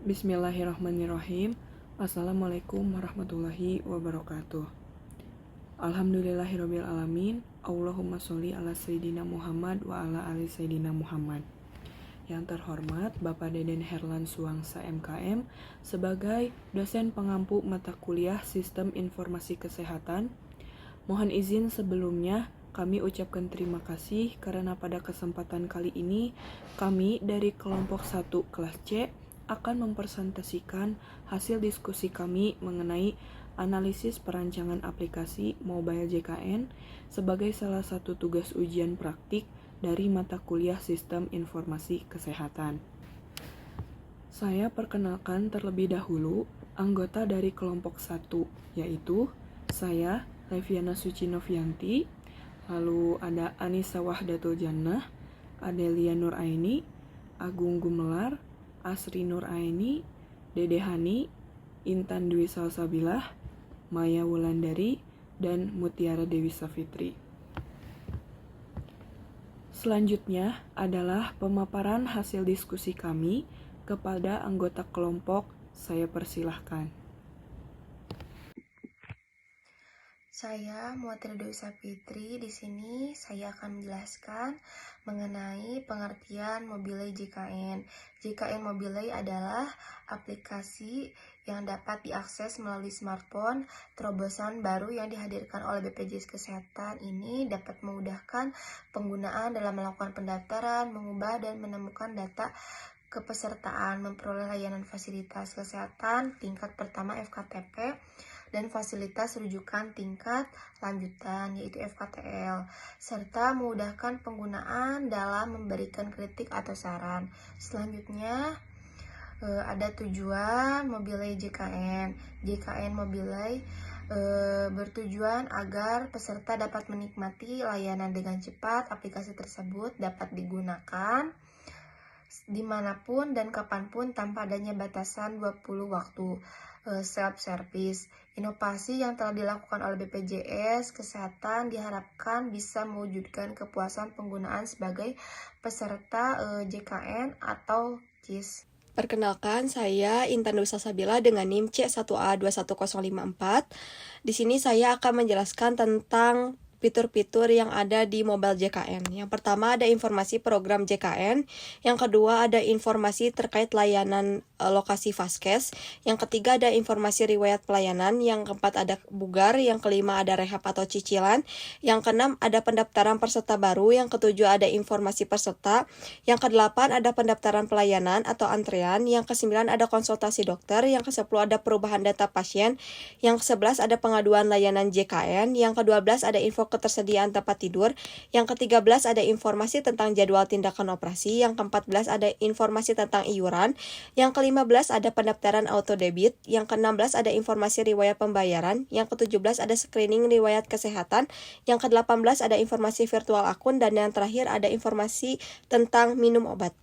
Bismillahirrahmanirrahim. Assalamualaikum warahmatullahi wabarakatuh. Alhamdulillahirabbil alamin. Allahumma sholli ala sayyidina Muhammad wa ala ali sayyidina Muhammad. Yang terhormat Bapak Deden Herlan Suwangsa MKM sebagai dosen pengampu mata kuliah Sistem Informasi Kesehatan. Mohon izin sebelumnya kami ucapkan terima kasih karena pada kesempatan kali ini kami dari kelompok 1 kelas C akan mempresentasikan hasil diskusi kami mengenai analisis perancangan aplikasi mobile JKN sebagai salah satu tugas ujian praktik dari mata kuliah Sistem Informasi Kesehatan. Saya perkenalkan terlebih dahulu anggota dari kelompok 1, yaitu saya, Leviana Suci Novianti, lalu ada Anissa Wahdatul Jannah, Adelia Nuraini, Agung Gumelar, Asri Nuraini, Dede Hani, Intan Dwi Salsabilah, Maya Wulandari, dan Mutiara Dewi Safitri. Selanjutnya adalah pemaparan hasil diskusi kami kepada anggota kelompok. Saya persilahkan. Saya Mutiara Dewi Safitri. Di sini saya akan menjelaskan mengenai pengertian Mobile JKN. JKN Mobile adalah aplikasi yang dapat diakses melalui smartphone. Terobosan baru yang dihadirkan oleh BPJS Kesehatan ini dapat memudahkan penggunaan dalam melakukan pendaftaran, mengubah dan menemukan data kepesertaan, memperoleh layanan fasilitas kesehatan tingkat pertama FKTP, dan fasilitas rujukan tingkat lanjutan yaitu FKTL, serta memudahkan penggunaan dalam memberikan kritik atau saran. Selanjutnya ada tujuan Mobile JKN. JKN Mobile bertujuan agar peserta dapat menikmati layanan dengan cepat. Aplikasi tersebut dapat digunakan dimanapun dan kapanpun tanpa adanya batasan 20 waktu. Self-service. Inovasi yang telah dilakukan oleh BPJS Kesehatan diharapkan bisa mewujudkan kepuasan penggunaan sebagai peserta JKN atau KIS. Perkenalkan, saya Intan Dwi Salsabila dengan NIM C1A21054. Di sini saya akan menjelaskan tentang fitur-fitur yang ada di mobile JKN. Yang pertama ada informasi program JKN, yang kedua ada informasi terkait layanan lokasi Vaskes, yang ketiga ada informasi riwayat pelayanan, yang keempat ada bugar, yang kelima ada rehab atau cicilan, yang keenam ada pendaftaran peserta baru, yang ketujuh ada informasi peserta, yang kedelapan ada pendaftaran pelayanan atau antrean, yang kesembilan ada konsultasi dokter, yang kesepuluh ada perubahan data pasien, yang kesebelas ada pengaduan layanan JKN, yang kedua belas ada info ketersediaan tempat tidur, yang ke-13 ada informasi tentang jadwal tindakan operasi, yang ke-14 ada informasi tentang iuran, yang ke-15 ada pendaftaran auto debit, yang ke-16 ada informasi riwayat pembayaran, yang ke-17 ada screening riwayat kesehatan, yang ke-18 ada informasi virtual akun, dan yang terakhir ada informasi tentang minum obat.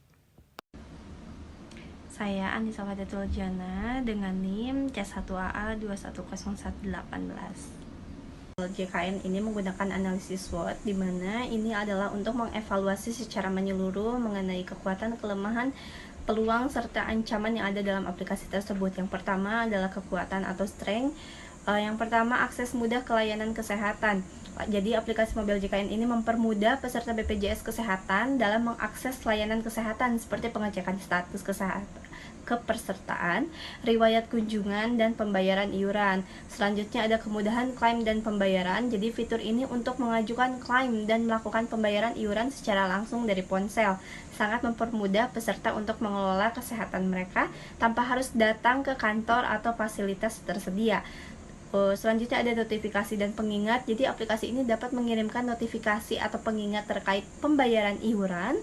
Saya Anissa Wahdatul Jannah dengan NIM C1AA21018. JKN ini menggunakan analisis SWOT, di mana ini adalah untuk mengevaluasi secara menyeluruh mengenai kekuatan, kelemahan, peluang, serta ancaman yang ada dalam aplikasi tersebut. Yang pertama adalah kekuatan atau strength. Yang pertama, akses mudah ke layanan kesehatan. Jadi aplikasi mobile JKN ini mempermudah peserta BPJS Kesehatan dalam mengakses layanan kesehatan seperti pengecekan status kesehatan, kepesertaan, riwayat kunjungan, dan pembayaran iuran. Selanjutnya ada kemudahan klaim dan pembayaran. Jadi fitur ini untuk mengajukan klaim dan melakukan pembayaran iuran secara langsung dari ponsel. Sangat mempermudah peserta untuk mengelola kesehatan mereka tanpa harus datang ke kantor atau fasilitas tersedia. Selanjutnya ada notifikasi dan pengingat. Jadi aplikasi ini dapat mengirimkan notifikasi atau pengingat terkait pembayaran iuran.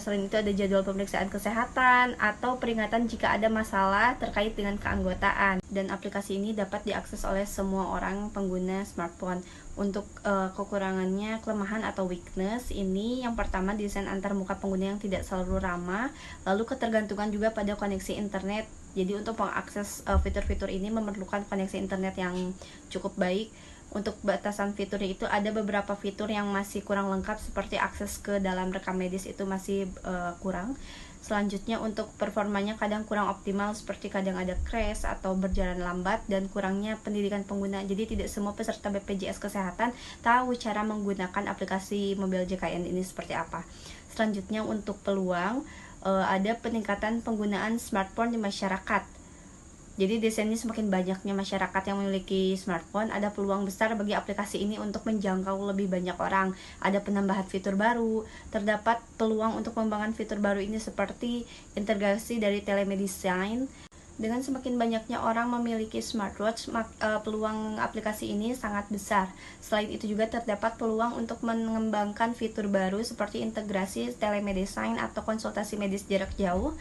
Selain itu ada jadwal pemeriksaan kesehatan atau peringatan jika ada masalah terkait dengan keanggotaan. Dan aplikasi ini dapat diakses oleh semua orang pengguna smartphone. Untuk kekurangannya, kelemahan atau weakness ini, yang pertama desain antarmuka pengguna yang tidak selalu ramah, lalu ketergantungan juga pada koneksi internet. Jadi untuk mengakses fitur-fitur ini memerlukan koneksi internet yang cukup baik. Untuk batasan fiturnya itu ada beberapa fitur yang masih kurang lengkap, seperti akses ke dalam rekam medis itu masih kurang. Selanjutnya untuk performanya kadang kurang optimal, seperti kadang ada crash atau berjalan lambat, dan kurangnya pendidikan pengguna. Jadi tidak semua peserta BPJS Kesehatan tahu cara menggunakan aplikasi mobil JKN ini seperti apa. Selanjutnya untuk peluang, ada peningkatan penggunaan smartphone di masyarakat. Jadi di sini semakin banyaknya masyarakat yang memiliki smartphone, ada peluang besar bagi aplikasi ini untuk menjangkau lebih banyak orang. Ada penambahan fitur baru, terdapat peluang untuk pengembangan fitur baru ini seperti integrasi dari telemedicine. Dengan semakin banyaknya orang memiliki smartwatch, peluang aplikasi ini sangat besar. Selain itu juga terdapat peluang untuk mengembangkan fitur baru seperti integrasi telemedicine atau konsultasi medis jarak jauh,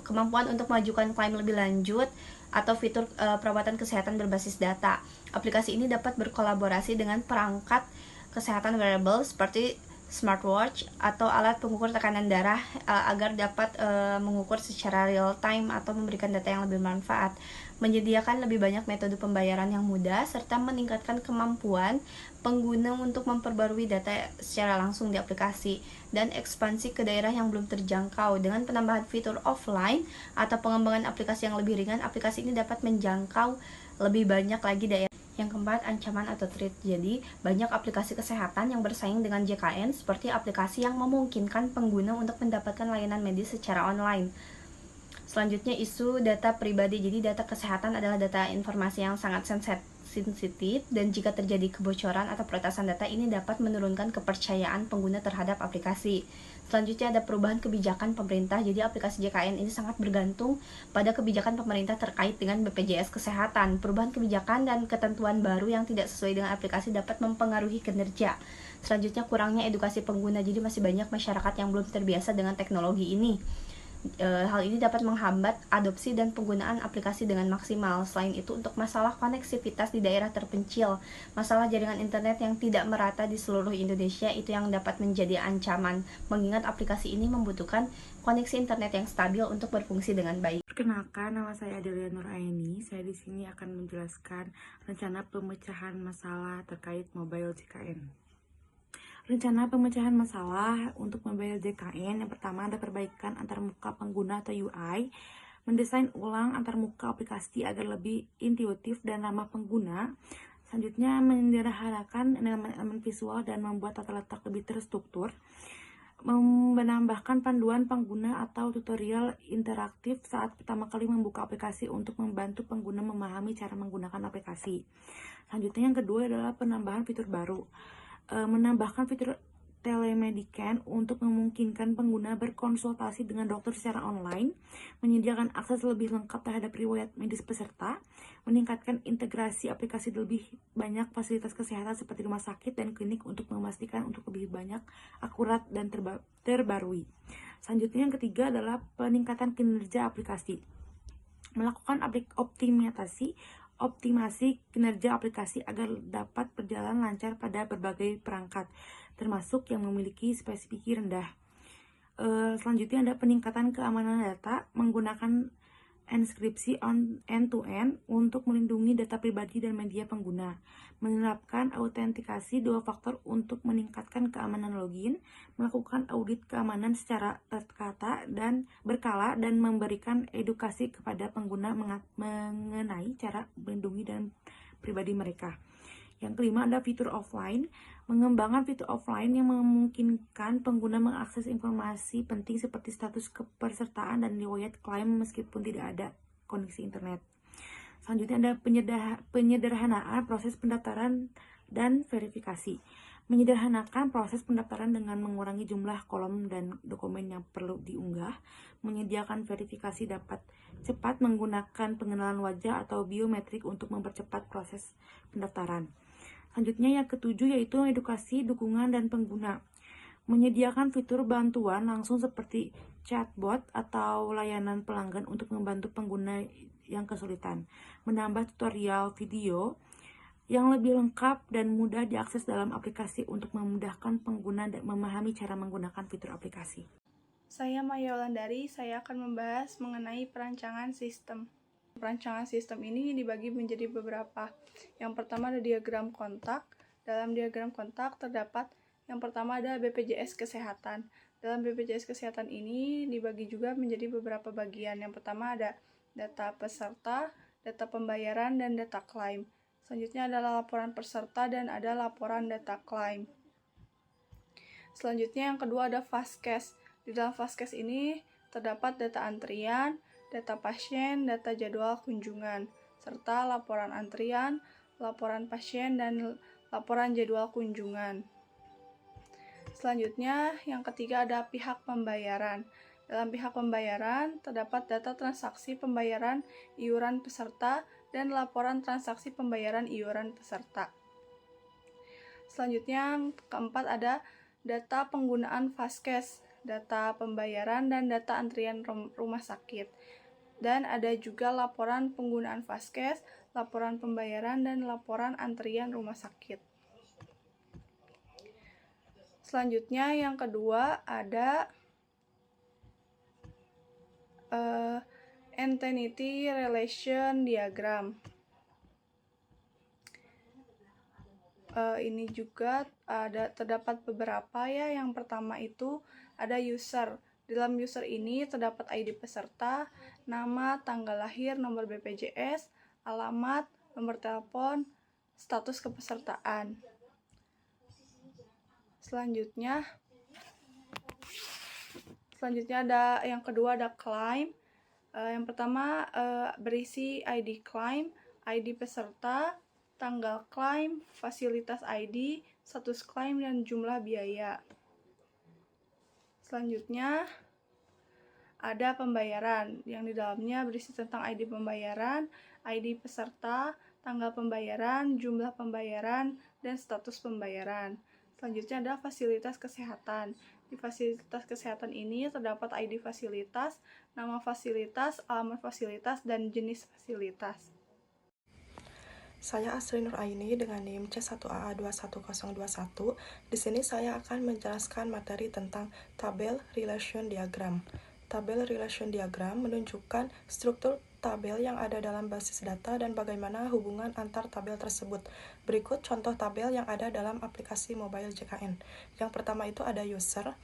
kemampuan untuk mengajukan klaim lebih lanjut, atau fitur perawatan kesehatan berbasis data. Aplikasi ini dapat berkolaborasi dengan perangkat kesehatan wearable seperti smartwatch atau alat pengukur tekanan darah agar dapat mengukur secara real time atau memberikan data yang lebih bermanfaat. Menyediakan lebih banyak metode pembayaran yang mudah serta meningkatkan kemampuan pengguna untuk memperbarui data secara langsung di aplikasi, dan ekspansi ke daerah yang belum terjangkau. Dengan penambahan fitur offline atau pengembangan aplikasi yang lebih ringan, aplikasi ini dapat menjangkau lebih banyak lagi daerah. Yang keempat, ancaman atau threat. Jadi, banyak aplikasi kesehatan yang bersaing dengan JKN seperti aplikasi yang memungkinkan pengguna untuk mendapatkan layanan medis secara online. Selanjutnya, isu data pribadi. Jadi, data kesehatan adalah data informasi yang sangat sensitif, dan jika terjadi kebocoran atau peretasan data, ini dapat menurunkan kepercayaan pengguna terhadap aplikasi. Selanjutnya ada perubahan kebijakan pemerintah. Jadi aplikasi JKN ini sangat bergantung pada kebijakan pemerintah terkait dengan BPJS Kesehatan. Perubahan kebijakan dan ketentuan baru yang tidak sesuai dengan aplikasi dapat mempengaruhi kinerja. Selanjutnya kurangnya edukasi pengguna. Jadi masih banyak masyarakat yang belum terbiasa dengan teknologi ini. Hal ini dapat menghambat adopsi dan penggunaan aplikasi dengan maksimal. Selain itu, untuk masalah koneksivitas di daerah terpencil, masalah jaringan internet yang tidak merata di seluruh Indonesia itu yang dapat menjadi ancaman, mengingat aplikasi ini membutuhkan koneksi internet yang stabil untuk berfungsi dengan baik. Perkenalkan, nama saya Adelia Nuraini. Saya di sini akan menjelaskan rencana pemecahan masalah terkait mobile JKN. Rencana pemecahan masalah untuk mobile JKN yang pertama ada perbaikan antarmuka pengguna atau UI, mendesain ulang antarmuka aplikasi agar lebih intuitif dan ramah pengguna. Selanjutnya menyederhanakan elemen-elemen visual dan membuat tata letak lebih terstruktur. Menambahkan panduan pengguna atau tutorial interaktif saat pertama kali membuka aplikasi untuk membantu pengguna memahami cara menggunakan aplikasi. Selanjutnya yang kedua adalah penambahan fitur baru. Menambahkan fitur telemedicine untuk memungkinkan pengguna berkonsultasi dengan dokter secara online, menyediakan akses lebih lengkap terhadap riwayat medis peserta, meningkatkan integrasi aplikasi lebih banyak fasilitas kesehatan seperti rumah sakit dan klinik untuk memastikan untuk lebih banyak akurat dan terbarui. Selanjutnya yang ketiga adalah peningkatan kinerja aplikasi. Melakukan optimasi kinerja aplikasi agar dapat berjalan lancar pada berbagai perangkat, termasuk yang memiliki spesifikasi rendah. Selanjutnya ada peningkatan keamanan data menggunakan enkripsi end-to-end untuk melindungi data pribadi dan media pengguna. Menerapkan autentikasi 2 faktor untuk meningkatkan keamanan login, melakukan audit keamanan secara tertata dan berkala, dan memberikan edukasi kepada pengguna mengenai cara melindungi dan pribadi mereka. Yang kelima ada fitur offline. Mengembangkan fitur offline yang memungkinkan pengguna mengakses informasi penting seperti status kepesertaan dan riwayat klaim meskipun tidak ada koneksi internet. Selanjutnya ada penyederhanaan proses pendaftaran dan verifikasi. Menyederhanakan proses pendaftaran dengan mengurangi jumlah kolom dan dokumen yang perlu diunggah. Menyediakan verifikasi dapat cepat menggunakan pengenalan wajah atau biometrik untuk mempercepat proses pendaftaran. Selanjutnya yang ketujuh yaitu edukasi, dukungan, dan pengguna. Menyediakan fitur bantuan langsung seperti chatbot atau layanan pelanggan untuk membantu pengguna yang kesulitan. Menambah tutorial video yang lebih lengkap dan mudah diakses dalam aplikasi untuk memudahkan pengguna dan memahami cara menggunakan fitur aplikasi. Saya Maya Wulandari, saya akan membahas mengenai perancangan sistem. Perancangan sistem ini dibagi menjadi beberapa. Yang pertama ada diagram kontak. Dalam diagram kontak terdapat yang pertama ada BPJS Kesehatan. Dalam BPJS Kesehatan ini dibagi juga menjadi beberapa bagian. Yang pertama ada data peserta, data pembayaran, dan data klaim. Selanjutnya adalah laporan peserta dan ada laporan data klaim. Selanjutnya yang kedua ada Fastcase. Di dalam Fastcase ini terdapat data antrian, data pasien, data jadwal kunjungan, serta laporan antrian, laporan pasien, dan laporan jadwal kunjungan. Selanjutnya, yang ketiga ada pihak pembayaran. Dalam pihak pembayaran, terdapat data transaksi pembayaran iuran peserta dan laporan transaksi pembayaran iuran peserta. Selanjutnya, yang keempat ada data penggunaan Fastcase, data pembayaran dan data antrian rumah sakit. Dan ada juga laporan penggunaan Fastcase, laporan pembayaran, dan laporan antrian rumah sakit. Selanjutnya yang kedua ada Entity Relation Diagram. Ini juga terdapat beberapa ya. Yang pertama itu ada user. Dalam user ini terdapat ID peserta, nama, tanggal lahir, nomor BPJS, alamat, nomor telepon, status kepesertaan. Selanjutnya ada yang kedua ada claim. Yang pertama berisi ID claim, ID peserta, tanggal klaim, fasilitas ID, status klaim, dan jumlah biaya. Selanjutnya ada pembayaran yang di dalamnya berisi tentang ID pembayaran, ID peserta, tanggal pembayaran, jumlah pembayaran, dan status pembayaran. Selanjutnya ada fasilitas kesehatan. Di fasilitas kesehatan ini terdapat ID fasilitas, nama fasilitas, alamat fasilitas, dan jenis fasilitas. Saya Asri Nur Aini dengan NIM C1AA21021. Di sini saya akan menjelaskan materi tentang tabel relation diagram. Tabel relation diagram menunjukkan struktur tabel yang ada dalam basis data dan bagaimana hubungan antar tabel tersebut. Berikut contoh tabel yang ada dalam aplikasi mobile JKN. Yang pertama itu ada user.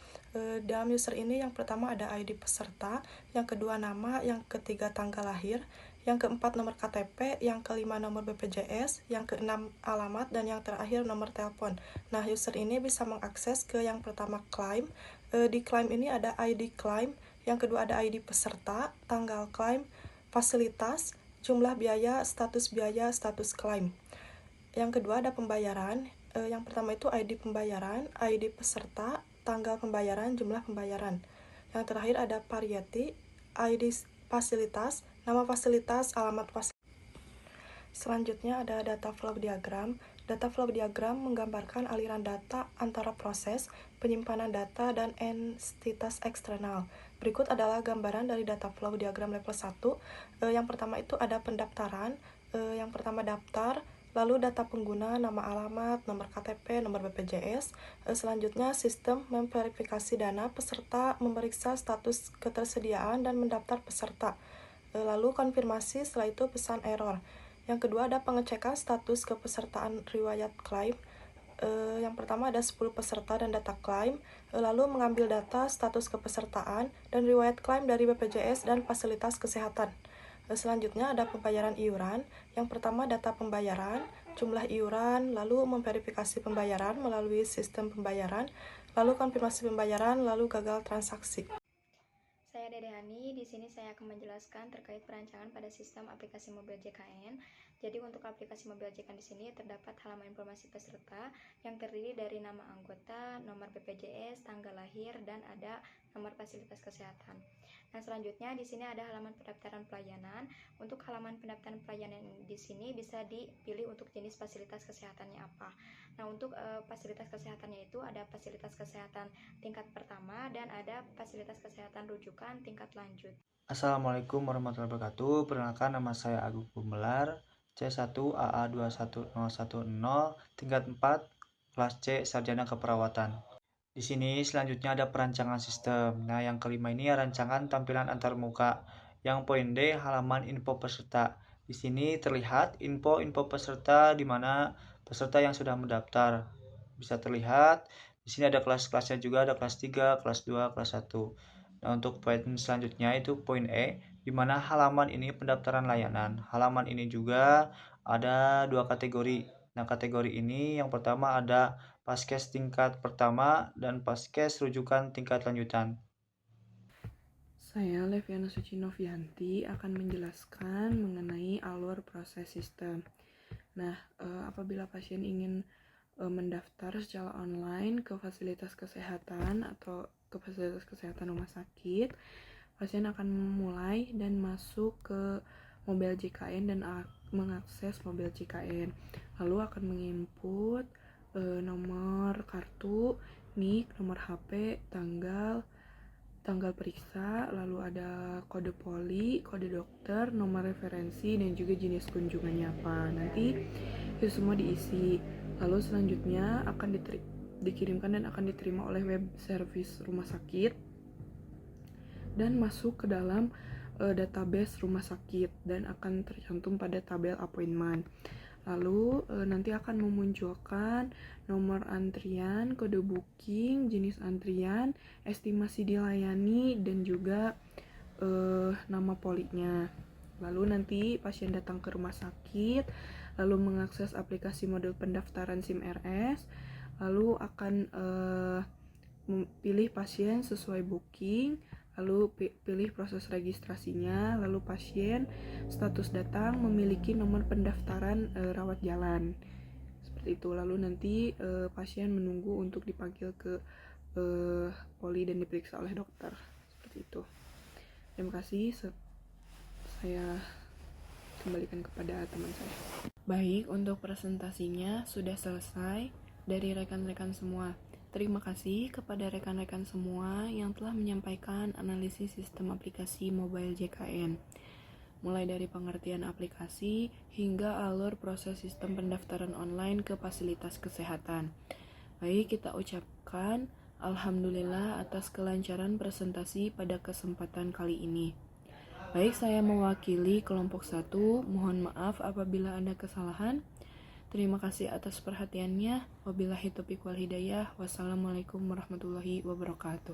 Dalam user ini yang pertama ada ID peserta, yang kedua nama, yang ketiga tanggal lahir, yang keempat nomor KTP, yang kelima nomor BPJS, yang keenam alamat, dan yang terakhir nomor telepon. Nah, user ini bisa mengakses ke yang pertama claim. Di claim ini ada ID claim, yang kedua ada ID peserta, tanggal claim, fasilitas, jumlah biaya, status claim. Yang kedua ada pembayaran. Yang pertama itu ID pembayaran, ID peserta, tanggal pembayaran, jumlah pembayaran. Yang terakhir ada variety, ID fasilitas, nama fasilitas, alamat fasilitas. Selanjutnya ada data flow diagram. Data flow diagram menggambarkan aliran data antara proses, penyimpanan data, dan entitas eksternal. Berikut adalah gambaran dari data flow diagram level 1. Yang pertama itu ada pendaftaran. Yang pertama daftar, lalu data pengguna, nama alamat, nomor KTP, nomor BPJS. Selanjutnya sistem memverifikasi dana peserta, memeriksa status ketersediaan, dan mendaftar peserta. Lalu konfirmasi, setelah itu pesan error. Yang kedua ada pengecekan status kepesertaan riwayat klaim. Yang pertama ada 10 peserta dan data klaim, lalu mengambil data status kepesertaan dan riwayat klaim dari BPJS dan fasilitas kesehatan. Selanjutnya ada pembayaran iuran. Yang pertama data pembayaran, jumlah iuran, lalu memverifikasi pembayaran melalui sistem pembayaran, lalu konfirmasi pembayaran, lalu gagal transaksi. Saya Dede Hani, di sini saya akan menjelaskan terkait perancangan pada sistem aplikasi mobil JKN. Jadi untuk aplikasi mobil JKN di sini terdapat halaman informasi peserta yang terdiri dari nama anggota, nomor BPJS, tanggal lahir, dan ada nomor fasilitas kesehatan. Nah, selanjutnya di sini ada halaman pendaftaran pelayanan. Untuk halaman pendaftaran pelayanan di sini bisa dipilih untuk jenis fasilitas kesehatannya apa. Nah, untuk fasilitas kesehatannya itu ada fasilitas kesehatan tingkat pertama dan ada fasilitas kesehatan rujukan tingkat lanjut. Assalamualaikum warahmatullahi wabarakatuh. Perkenalkan, nama saya Agung Gumelar, C1AA21010, tingkat 4, kelas C, Sarjana Keperawatan. Di sini selanjutnya ada perancangan sistem. Nah, yang kelima ini rancangan tampilan antarmuka. Yang poin D, halaman info peserta. Di sini terlihat info peserta di mana peserta yang sudah mendaftar. Bisa terlihat Di sini ada kelas-kelasnya juga, ada kelas 3, kelas 2, kelas 1. Nah, untuk poin selanjutnya itu poin E, di mana halaman ini pendaftaran layanan. Halaman ini juga ada 2 kategori. Nah, kategori ini yang pertama ada Paskes tingkat pertama dan Paskes rujukan tingkat lanjutan. Saya Leviana Suci Novianti akan menjelaskan mengenai alur proses sistem. Nah, apabila pasien ingin mendaftar secara online ke fasilitas kesehatan atau ke fasilitas kesehatan rumah sakit, pasien akan memulai dan masuk ke mobile JKN dan mengakses mobile JKN. Lalu akan menginput nomor kartu, NIK, nomor HP, tanggal periksa, lalu ada kode poli, kode dokter, nomor referensi, dan juga jenis kunjungannya apa. Nanti itu semua diisi. Lalu selanjutnya akan dikirimkan dan akan diterima oleh web service rumah sakit dan masuk ke dalam database rumah sakit dan akan tercantum pada tabel appointment. Lalu nanti akan memunculkan nomor antrian, kode booking, jenis antrian, estimasi dilayani, dan juga nama polinya. Lalu nanti pasien datang ke rumah sakit, lalu mengakses aplikasi modul pendaftaran SIM RS, lalu akan pilih pasien sesuai booking, lalu pilih proses registrasinya, lalu pasien status datang memiliki nomor pendaftaran rawat jalan. Seperti itu. Lalu nanti pasien menunggu untuk dipanggil ke poli dan diperiksa oleh dokter. Seperti itu. Terima kasih. Saya kembalikan kepada teman saya. Baik, untuk presentasinya sudah selesai dari rekan-rekan semua. Terima kasih kepada rekan-rekan semua yang telah menyampaikan analisis sistem aplikasi mobile JKN, mulai dari pengertian aplikasi hingga alur proses sistem pendaftaran online ke fasilitas kesehatan. Baik, kita ucapkan alhamdulillah atas kelancaran presentasi pada kesempatan kali ini. Baik, saya mewakili kelompok 1, mohon maaf apabila ada kesalahan. Terima kasih atas perhatiannya. Wabillahi taufiq wal hidayah. Wassalamualaikum warahmatullahi wabarakatuh.